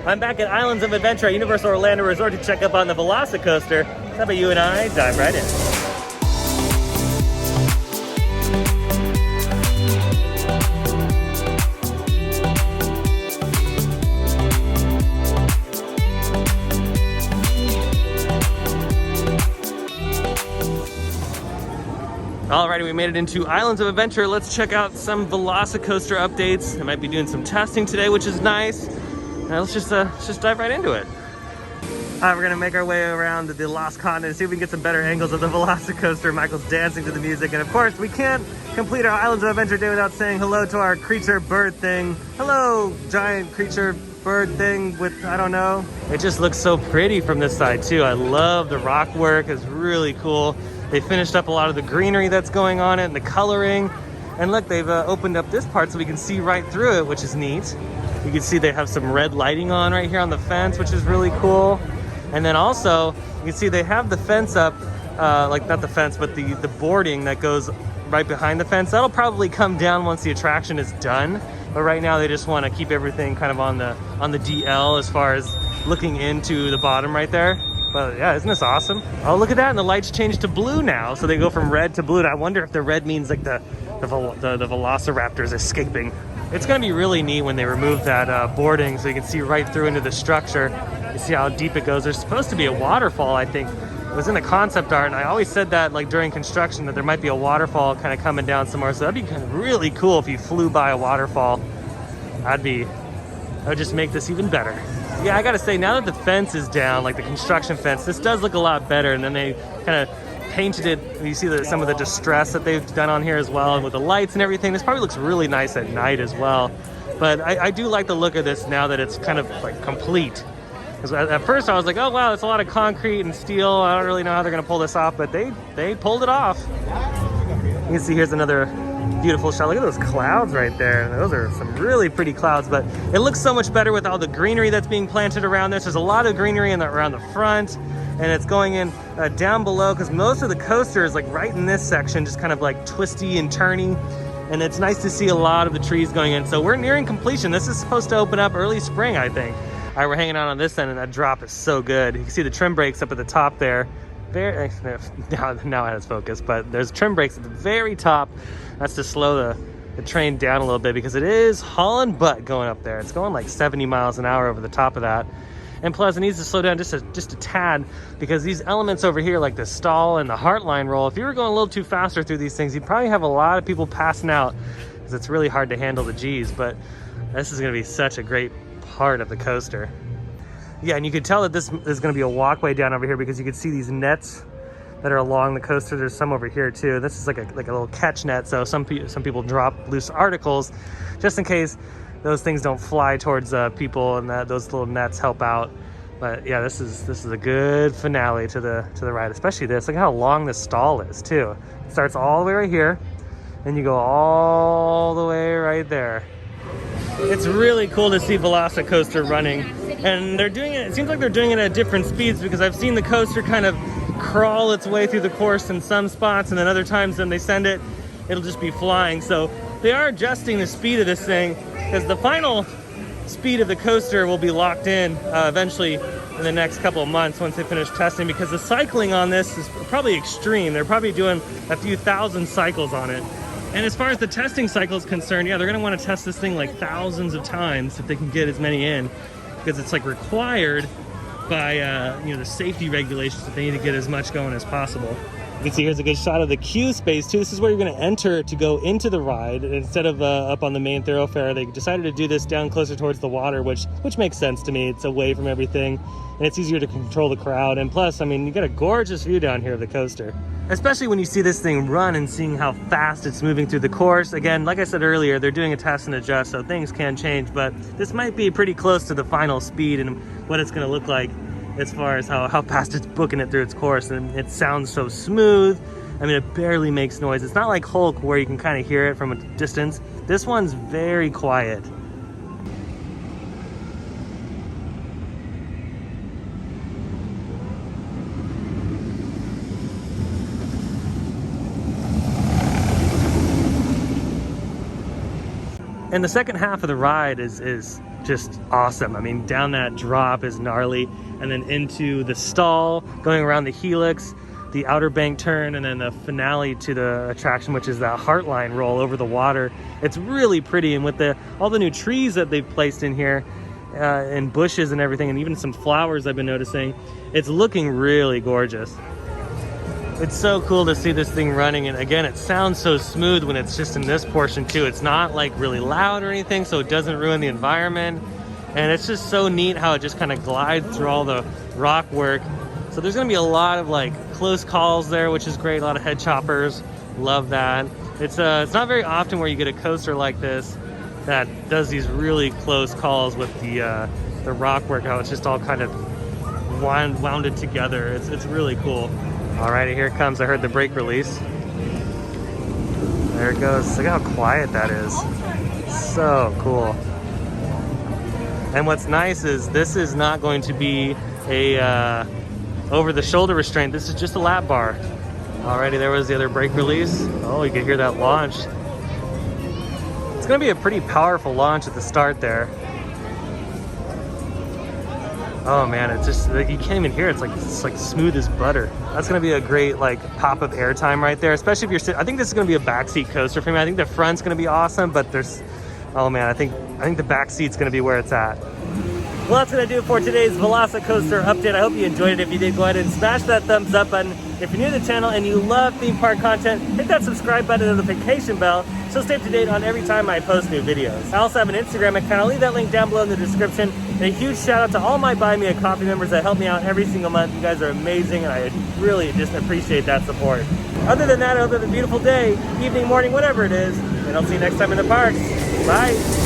I'm back at Islands of Adventure at Universal Orlando Resort to check up on the VelociCoaster. How about you and I dive right in? Alrighty, we made it into Islands of Adventure. Let's check out some VelociCoaster updates. I might be doing some testing today, which is nice. Now let's just dive right into it. Alright, we're gonna make our way around the Lost Continent and see if we can get some better angles of the VelociCoaster. Michael's dancing to the music, and of course, we can't complete our Islands of Adventure day without saying hello to our creature bird thing. Hello, giant creature bird thing with, I don't know. It just looks so pretty from this side too. I love the rock work, it's really cool. They finished up a lot of the greenery that's going on it and the coloring. And look, they've opened up this part so we can see right through it, which is neat. You can see they have some red lighting on right here on the fence, which is really cool. And then also, you can see they have the fence up, like not the fence, but the boarding that goes right behind the fence. That'll probably come down once the attraction is done. But right now they just want to keep everything kind of on the DL as far as looking into the bottom right there. But yeah, isn't this awesome? Oh, look at that, and the lights change to blue now. So they go from red to blue, and I wonder if the red means like the velociraptors escaping. It's gonna be really neat when they remove that boarding so you can see right through into the structure. You see how deep it goes. There's supposed to be a waterfall, I think. It was in the concept art, and I always said that like during construction that there might be a waterfall kind of coming down somewhere. So that'd be kind of really cool if you flew by a waterfall. That would just make this even better. Yeah, I gotta say, now that the fence is down, like the construction fence, this does look a lot better. And then they kind of painted it. You see some of the distress that they've done on here as well, and with the lights and everything. This probably looks really nice at night as well. But I do like the look of this now that it's kind of like complete. Because at first I was like, oh wow, it's a lot of concrete and steel. I don't really know how they're gonna pull this off, but they pulled it off. You can see here's another beautiful shot. Look at those clouds right there. Those are some really pretty clouds, but it looks so much better with all the greenery that's being planted around this. There's a lot of greenery around the front, and it's going in down below, because most of the coaster is like right in this section, just kind of like twisty and turny. And it's nice to see a lot of the trees going in. So we're nearing completion. This is supposed to open up early spring, I think. All right, we're hanging out on this end, and that drop is so good. You can see the trim brakes up at the top there. Now it has focus, but there's trim brakes at the very top. That's to slow the train down a little bit, because it is hauling butt going up there. It's going like 70 miles an hour over the top of that. And plus it needs to slow down just a tad, because these elements over here, like the stall and the Heartline roll, if you were going a little too faster through these things, you'd probably have a lot of people passing out, because it's really hard to handle the G's. But this is going to be such a great part of the coaster. Yeah, and you could tell that this is going to be a walkway down over here, because you can see these nets that are along the coaster. There's some over here too. This is like a little catch net, so some people drop loose articles just in case those things don't fly towards people, and those little nets help out. But yeah, this is a good finale to the ride, especially this. Look how long this stall is too. It starts all the way right here, and you go all the way right there. It's really cool to see VelociCoaster running, and they're doing it. It seems like they're doing it at different speeds, because I've seen the coaster kind of crawl its way through the course in some spots, and then other times when they send it, it'll just be flying. So they are adjusting the speed of this thing, because the final speed of the coaster will be locked in eventually in the next couple of months once they finish testing, because the cycling on this is probably extreme. They're probably doing a few thousand cycles on it. And as far as the testing cycle is concerned, yeah, they're going to want to test this thing like thousands of times if they can get as many in, because it's like required by the safety regulations that they need to get as much going as possible. You can see here's a good shot of the queue space too. This is where you're going to enter to go into the ride instead of up on the main thoroughfare. They decided to do this down closer towards the water, which makes sense to me. It's away from everything, and it's easier to control the crowd. And plus, I mean, you got a gorgeous view down here of the coaster, especially when you see this thing run and seeing how fast it's moving through the course. Again, like I said earlier, they're doing a test and adjust, so things can change, but this might be pretty close to the final speed and what it's going to look like as far as how fast it's booking it through its course. And it sounds so smooth. I mean, it barely makes noise. It's not like Hulk where you can kind of hear it from a distance. This one's very quiet. And the second half of the ride is just awesome. I mean, down that drop is gnarly, and then into the stall, going around the helix, the Outer Bank turn, and then the finale to the attraction, which is that Heartline roll over the water. It's really pretty, and with all the new trees that they've placed in here, and bushes and everything, and even some flowers I've been noticing, it's looking really gorgeous. It's so cool to see this thing running, and again, it sounds so smooth when it's just in this portion too. It's not like really loud or anything, so it doesn't ruin the environment. And it's just so neat how it just kind of glides through all the rock work. So there's gonna be a lot of like close calls there, which is great. A lot of head choppers, love that. It's not very often where you get a coaster like this that does these really close calls with the rock work, how it's just all kind of wounded together. It's really cool. Alrighty, here it comes. I heard the brake release. There it goes. Look how quiet that is. So cool. And what's nice is this is not going to be a over-the-shoulder restraint. This is just a lap bar. Alrighty, there was the other brake release. Oh, you can hear that launch. It's gonna be a pretty powerful launch at the start there. Oh man, it's just, you can't even hear it. It's like smooth as butter. That's gonna be a great like pop of airtime right there, especially if you're sitting. I think this is gonna be a backseat coaster for me. I think the front's gonna be awesome, but oh man, I think the back seat's gonna be where it's at. Well, that's gonna do it for today's VelociCoaster update. I hope you enjoyed it. If you did, go ahead and smash that thumbs up button. If you're new to the channel and you love theme park content, hit that subscribe button and notification bell so stay up to date on every time I post new videos. I also have an Instagram account. I'll leave that link down below in the description. And a huge shout out to all my Buy Me a Coffee members that help me out every single month. You guys are amazing, and I really just appreciate that support. Other than that, I hope you have a beautiful day, evening, morning, whatever it is, and I'll see you next time in the parks. Bye.